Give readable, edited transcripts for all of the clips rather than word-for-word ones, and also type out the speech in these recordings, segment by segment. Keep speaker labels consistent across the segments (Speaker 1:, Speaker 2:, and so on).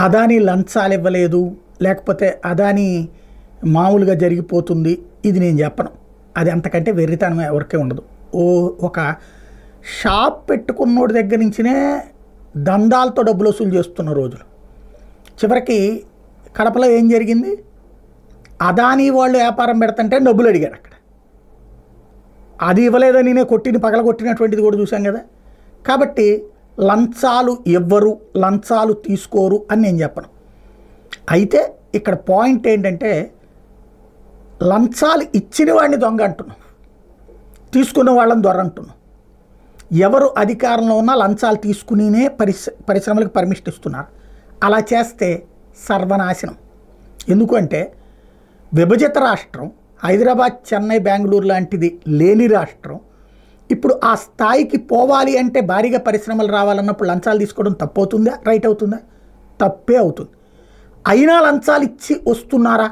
Speaker 1: అదానీ లంచాలు ఇవ్వలేదు, లేకపోతే అదానీ మామూలుగా జరిగిపోతుంది, ఇది నేను చెప్పను. అది అంతకంటే వెర్రితనం ఎవరికే ఉండదు. ఒక షాప్ పెట్టుకున్నోడి దగ్గర నుంచినే దందాలతో డబ్బులు వసూలు చేస్తున్న రోజులు. చివరికి కడపలో ఏం జరిగింది? అదానీ వాళ్ళు వ్యాపారం పెడతంటే డబ్బులు అడిగారు అక్కడ. అది ఇవ్వలేదని నేను పగలగొట్టినటువంటిది కూడా చూసాం కదా. కాబట్టి లంచాలు ఇవ్వరు, లంచాలు తీసుకోరు అని నేను చెప్పను. అయితే ఇక్కడ పాయింట్ ఏంటంటే, లంచాలు ఇచ్చిన వాడిని దొంగ అంటున్నాం, తీసుకున్న వాళ్ళని దొర అంటున్నాం. ఎవరు అధికారంలో ఉన్నా లంచాలు తీసుకునినే పరిశ్రమలకు పర్మిషన్ ఇస్తున్నారు. అలా చేస్తే సర్వనాశనం. ఎందుకంటే విభజిత రాష్ట్రం, హైదరాబాద్, చెన్నై, బెంగళూరు లాంటిది లేని రాష్ట్రం. ఇప్పుడు ఆ స్థాయికి పోవాలి అంటే భారీగా పరిశ్రమలు రావాలన్నప్పుడు లంచాలు తీసుకోవడం తప్పు అవుతుందా, రైట్ అవుతుందా? తప్పే అవుతుంది. అయినా లంచాలు ఇచ్చి వస్తున్నారా?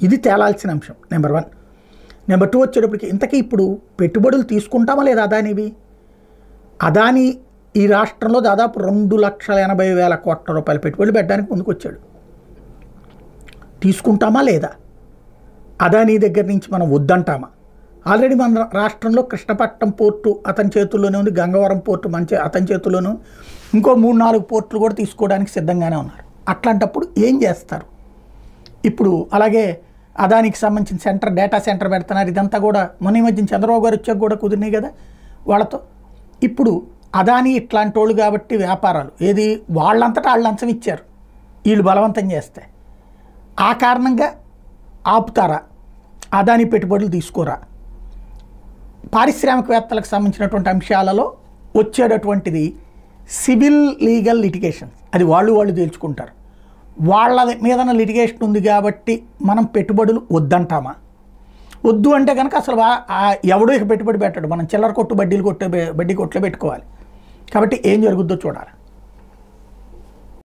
Speaker 1: ఇది తేలాల్సిన అంశం నెంబర్ 1. నెంబర్ 2 వచ్చేటప్పటికి ఇంతకీ ఇప్పుడు పెట్టుబడులు తీసుకుంటామా లేదా అదానివి? అదానీ ఈ రాష్ట్రంలో దాదాపు 2,80,000 కోట్ల రూపాయల పెట్టుబడులు పెట్టడానికి ముందుకు వచ్చాడు. తీసుకుంటామా లేదా? అదానీ దగ్గర నుంచి మనం వద్దంటామా? ఆల్రెడీ మన రాష్ట్రంలో కృష్ణపట్నం పోర్టు అతని చేతుల్లోనే ఉంది, గంగవరం పోర్టు అతని చేతుల్లోనే, ఇంకో 3-4 పోర్టులు కూడా తీసుకోవడానికి సిద్ధంగానే ఉన్నారు. అట్లాంటప్పుడు ఏం చేస్తారు? ఇప్పుడు అలాగే అదానికి సంబంధించిన డేటా సెంటర్ పెడుతున్నారు. ఇదంతా కూడా మొన్న ఈ మధ్య చంద్రబాబు గారు వచ్చాక కూడా కుదిరినాయి కదా వాళ్ళతో. ఇప్పుడు అదానీ ఇట్లాంటి వాళ్ళు కాబట్టి వ్యాపారాలు ఏది వాళ్ళంతటా వాళ్ళు లంచం ఇచ్చారు, వీళ్ళు బలవంతం చేస్తే ఆ కారణంగా ఆపుతారా? అదానీ పెట్టుబడులు తీసుకోరా? పారిశ్రామికవేత్తలకు సంబంధించినటువంటి అంశాలలో వచ్చేటటువంటిది సివిల్ లీగల్ లిటిగేషన్, అది వాళ్ళు తేల్చుకుంటారు. వాళ్ళ మీదన లిటిగేషన్ ఉంది కాబట్టి మనం పెట్టుబడులు వద్దంటామా? వద్దు అంటే కనుక అసలు ఎవడో ఇక పెట్టుబడి పెట్టాడు, మనం చిల్లర కొట్టు బడ్డీ కొట్లో పెట్టుకోవాలి. కాబట్టి ఏం జరుగుద్దో చూడాలి.